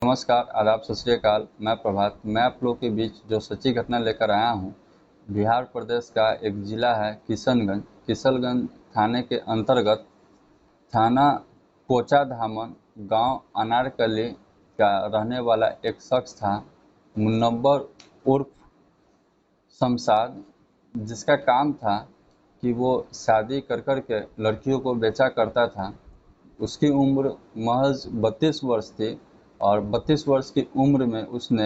नमस्कार, आदाब, सत श्री अकाल। मैं प्रभात। मैं आप लोग के बीच जो सच्ची घटना लेकर आया हूँ, बिहार प्रदेश का एक ज़िला है किशनगंज। किशनगंज थाने के अंतर्गत थाना कोचाधामन गांव अनारकली का रहने वाला एक शख्स था, मुनव्वर उर्फ शमशाद, जिसका काम था कि वो शादी कर के लड़कियों को बेचा करता था। उसकी उम्र महज 32 वर्ष थी और 32 वर्ष की उम्र में उसने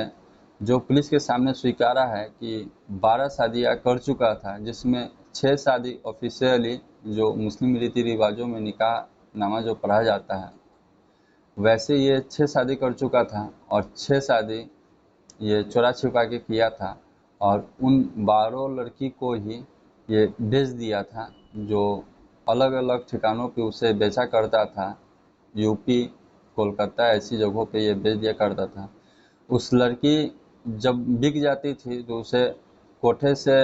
जो पुलिस के सामने स्वीकारा है कि 12 शादियाँ कर चुका था, जिसमें 6 शादी ऑफिशियली, जो मुस्लिम रीति रिवाजों में निकाह नामा जो पढ़ा जाता है, वैसे ये 6 शादी कर चुका था और 6 शादी ये चोरा छिपा के किया था और उन 12 लड़की को ही ये बेच दिया था, जो अलग अलग ठिकानों पे उसे बेचा करता था। यूपी, कोलकाता ऐसी जगहों पे ये बेच दिया करता था। उस लड़की जब बिक जाती थी तो उसे कोठे से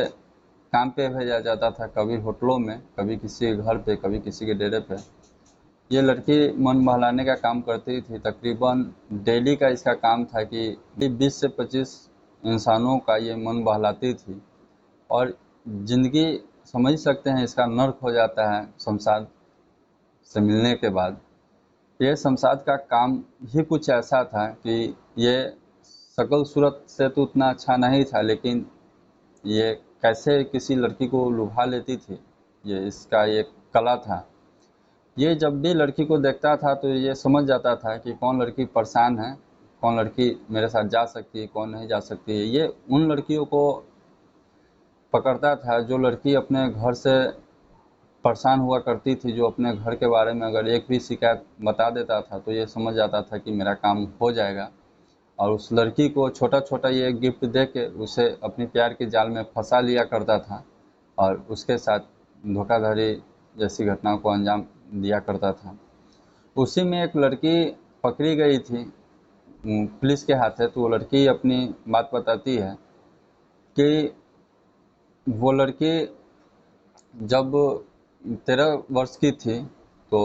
काम पे भेजा जाता था, कभी होटलों में, कभी किसी के घर पे, कभी किसी के डेरे पे। ये लड़की मन बहलाने का काम करती थी। तकरीबन डेली का इसका काम था कि 20 से 25 इंसानों का ये मन बहलाती थी और ज़िंदगी समझ सकते हैं इसका नर्क हो जाता है शमशाद से मिलने के बाद। ये शमशाद का काम ही कुछ ऐसा था कि ये शक्ल सूरत से तो उतना अच्छा नहीं था, लेकिन ये कैसे किसी लड़की को लुभा लेती थी, ये इसका एक कला था। ये जब भी लड़की को देखता था तो ये समझ जाता था कि कौन लड़की परेशान है, कौन लड़की मेरे साथ जा सकती है, कौन नहीं जा सकती है। ये उन लड़कियों को पकड़ता था जो लड़की अपने घर से परेशान हुआ करती थी, जो अपने घर के बारे में अगर एक भी शिकायत बता देता था तो ये समझ जाता था कि मेरा काम हो जाएगा। और उस लड़की को छोटा छोटा ये गिफ्ट दे के उसे अपनी प्यार के जाल में फंसा लिया करता था और उसके साथ धोखाधड़ी जैसी घटनाओं को अंजाम दिया करता था। उसी में एक लड़की पकड़ी गई थी पुलिस के हाथे। तो वो लड़की अपनी बात बताती है कि वो लड़की जब 13 वर्ष की थी तो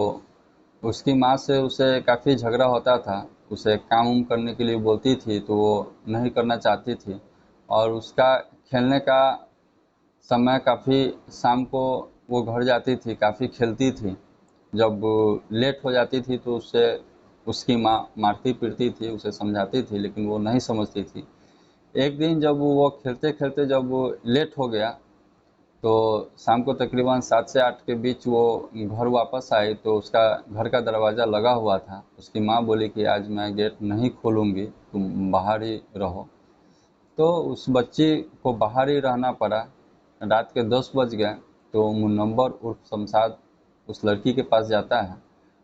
उसकी माँ से उसे काफ़ी झगड़ा होता था। उसे काम उम करने के लिए बोलती थी तो वो नहीं करना चाहती थी और उसका खेलने का समय काफ़ी, शाम को वो घर जाती थी, काफ़ी खेलती थी। जब लेट हो जाती थी तो उससे उसकी माँ मारती पीटती थी, उसे समझाती थी, लेकिन वो नहीं समझती थी। एक दिन जब वो खेलते खेलते जब वो लेट हो गया तो शाम को तकरीबन 7 से 8 के बीच वो घर वापस आई तो उसका घर का दरवाज़ा लगा हुआ था। उसकी माँ बोली कि आज मैं गेट नहीं खोलूँगी, तुम बाहर ही रहो। तो उस बच्ची को बाहर ही रहना पड़ा। रात के 10 बज गए तो मुनव्वर उर्फ शमशाद उस लड़की के पास जाता है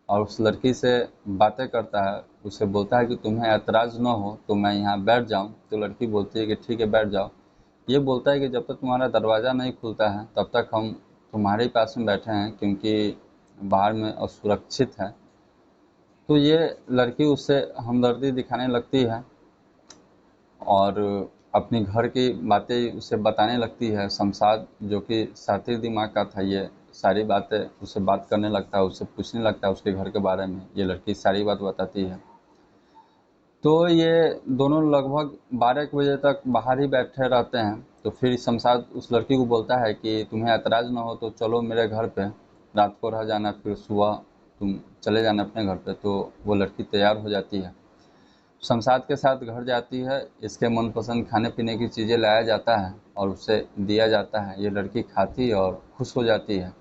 और उस लड़की से बातें करता है। उसे बोलता है कि तुम्हें ऐतराज़ न हो तो मैं यहाँ बैठ जाऊँ। तो लड़की बोलती है कि ठीक है, बैठ जाओ। ये बोलता है कि जब तक तुम्हारा दरवाज़ा नहीं खुलता है तब तक हम तुम्हारे पास में बैठे हैं, क्योंकि बाहर में असुरक्षित है। तो ये लड़की उससे हमदर्दी दिखाने लगती है और अपनी घर की बातें उसे बताने लगती है। शमशाद, जो कि शातिर दिमाग का था, ये सारी बातें उससे बात करने लगता है, उससे पूछने लगता है उसके घर के बारे में। ये लड़की सारी बात बताती है। तो ये दोनों लगभग 12 एक बजे तक बाहर ही बैठे रहते हैं। तो फिर शमशाद उस लड़की को बोलता है कि तुम्हें ऐतराज़ ना हो तो चलो मेरे घर पे, रात को रह जाना, फिर सुबह तुम चले जाना अपने घर पे। तो वो लड़की तैयार हो जाती है, शमशाद के साथ घर जाती है। इसके मनपसंद खाने पीने की चीज़ें लाया जाता है और उसे दिया जाता है। ये लड़की खाती है और खुश हो जाती है।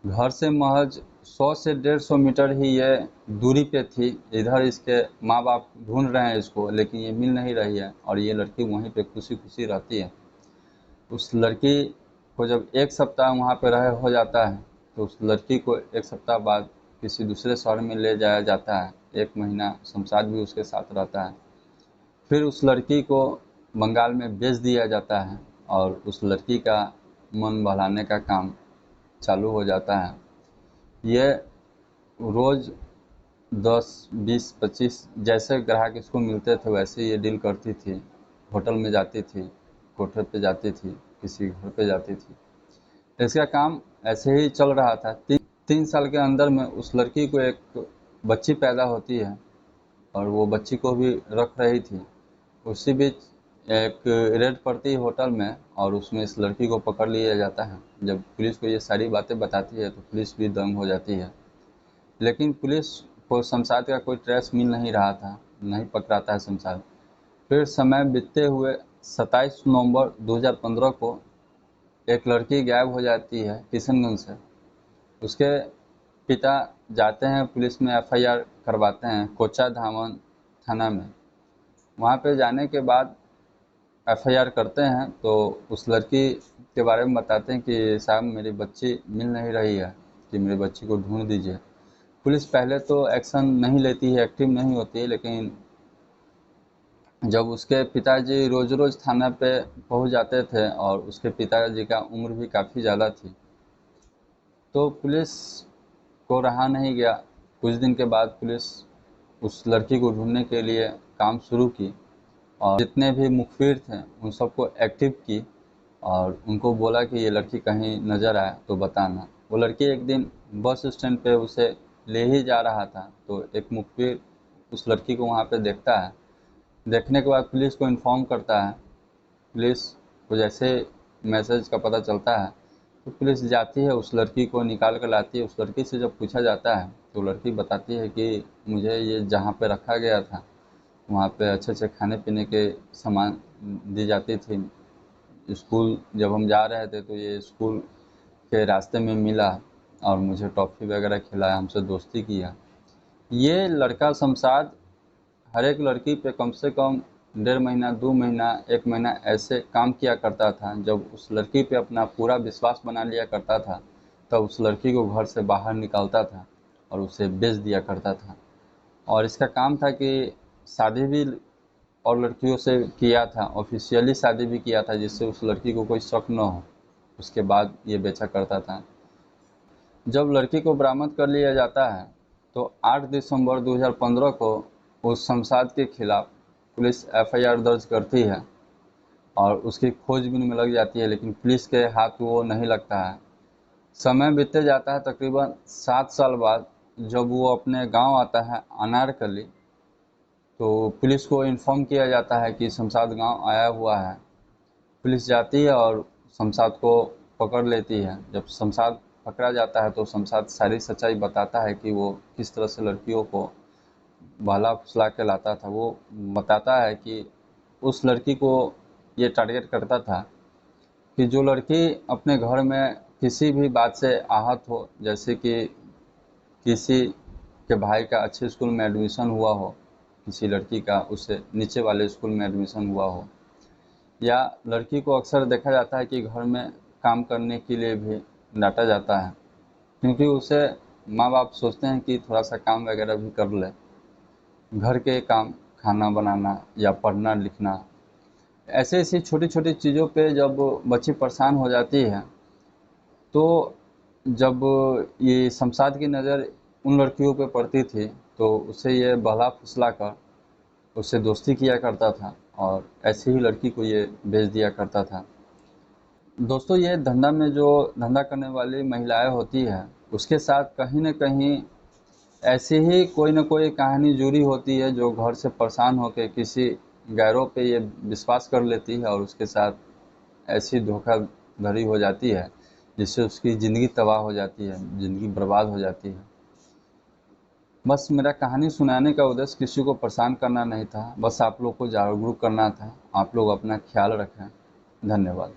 घर से महज 100 से 150 मीटर ही ये दूरी पे थी। इधर इसके माँ बाप ढूंढ रहे हैं इसको, लेकिन ये मिल नहीं रही है और ये लड़की वहीं पे खुशी खुशी रहती है। उस लड़की को जब एक सप्ताह वहाँ पे रहे हो जाता है तो उस लड़की को एक सप्ताह बाद किसी दूसरे शहर में ले जाया जाता है। 1 महीना शमशाद भी उसके साथ रहता है। फिर उस लड़की को बंगाल में बेच दिया जाता है और उस लड़की का मन बहलाने का काम चालू हो जाता है। ये रोज़ 10, 20, 25 जैसे ग्राहक इसको मिलते थे वैसे ये डील करती थी। होटल में जाती थी, कोठे पे जाती थी, किसी घर पे जाती थी। इसका काम ऐसे ही चल रहा था। 3 साल के अंदर में उस लड़की को एक बच्ची पैदा होती है और वो बच्ची को भी रख रही थी। उसी बीच एक रेड पड़ती है होटल में और उसमें इस लड़की को पकड़ लिया जाता है। जब पुलिस को ये सारी बातें बताती है तो पुलिस भी दंग हो जाती है। लेकिन पुलिस को शमशाद का कोई ट्रेस मिल नहीं रहा था, नहीं पकड़ाता है शमशाद। फिर समय बीतते हुए 27 नवंबर 2015 को एक लड़की गायब हो जाती है किशनगंज से। उसके पिता जाते हैं पुलिस में एफआईआर करवाते हैं कोचा धामन थाना में। वहाँ पे जाने के बाद एफआईआर करते हैं तो उस लड़की के बारे में बताते हैं कि साहब मेरी बच्ची मिल नहीं रही है, कि मेरी बच्ची को ढूंढ दीजिए। पुलिस पहले तो एक्शन नहीं लेती है, एक्टिव नहीं होती है, लेकिन जब उसके पिताजी रोज़ रोज़ थाना पे पहुंच जाते थे और उसके पिताजी का उम्र भी काफ़ी ज़्यादा थी, तो पुलिस को रहा नहीं गया। कुछ दिन के बाद पुलिस उस लड़की को ढूंढने के लिए काम शुरू की और जितने भी मुखबिर थे उन सबको एक्टिव की और उनको बोला कि ये लड़की कहीं नज़र आए तो बताना। वो लड़की एक दिन बस स्टैंड पे उसे ले ही जा रहा था तो एक मुखबिर उस लड़की को वहाँ पे देखता है। देखने के बाद पुलिस को इन्फॉर्म करता है। पुलिस को जैसे मैसेज का पता चलता है तो पुलिस जाती है, उस लड़की को निकाल कर लाती है। उस लड़की से जब पूछा जाता है तो लड़की बताती है कि मुझे ये जहाँ पे रखा गया था वहाँ पे अच्छे अच्छे खाने पीने के सामान दी जाती थी। स्कूल जब हम जा रहे थे तो ये स्कूल के रास्ते में मिला और मुझे टॉफ़ी वगैरह खिलाया, हमसे दोस्ती किया। ये लड़का शमशाद हर एक लड़की पे कम से कम 1.5 महीना, 2 महीना, 1 महीना ऐसे काम किया करता था। जब उस लड़की पे अपना पूरा विश्वास बना लिया करता था तब उस लड़की को घर से बाहर निकालता था और उसे बेच दिया करता था। और इसका काम था कि शादी भी और लड़कियों से किया था, ऑफिशियली शादी भी किया था जिससे उस लड़की को कोई शक न हो। उसके बाद ये बेचा करता था। जब लड़की को बरामद कर लिया जाता है तो 8 दिसंबर 2015 को उस शमशाद के खिलाफ पुलिस एफआईआर दर्ज करती है और उसकी खोजबीन में लग जाती है, लेकिन पुलिस के हाथ वो नहीं लगता है। समय बीतते जाता है। तकरीबन 7 साल बाद जब वो अपने गांव आता है अनारकली, तो पुलिस को इन्फॉर्म किया जाता है कि शमशाद गांव आया हुआ है। पुलिस जाती है और शमशाद को पकड़ लेती है। जब शमशाद पकड़ा जाता है तो शमशाद सारी सच्चाई बताता है कि वो किस तरह से लड़कियों को बहला फुसला के लाता था। वो बताता है कि उस लड़की को ये टारगेट करता था कि जो लड़की अपने घर में किसी भी बात से आहत हो, जैसे कि किसी के भाई का अच्छे स्कूल में एडमिशन हुआ हो, किसी लड़की का उससे नीचे वाले स्कूल में एडमिशन हुआ हो, या लड़की को अक्सर देखा जाता है कि घर में काम करने के लिए भी डांटा जाता है, क्योंकि उसे माँ बाप सोचते हैं कि थोड़ा सा काम वगैरह भी कर ले, घर के काम, खाना बनाना या पढ़ना लिखना। ऐसे ऐसी छोटी छोटी चीज़ों पे जब बच्ची परेशान हो जाती है तो जब ये शमशाद की नज़र उन लड़कियों पे पड़ती थी तो उसे ये बहला फुसला कर उससे दोस्ती किया करता था और ऐसी ही लड़की को ये बेच दिया करता था। दोस्तों, ये धंधा में जो धंधा करने वाली महिलाएं होती है उसके साथ कहीं न कहीं ऐसी ही कोई न कोई कहानी जुड़ी होती है, जो घर से परेशान होकर किसी गैरों पे ये विश्वास कर लेती है और उसके साथ ऐसी धोखाधड़ी हो जाती है जिससे उसकी ज़िंदगी तबाह हो जाती है, ज़िंदगी बर्बाद हो जाती है। बस मेरा कहानी सुनाने का उद्देश्य किसी को परेशान करना नहीं था, बस आप लोग को जागरूक करना था। आप लोग अपना ख्याल रखें। धन्यवाद।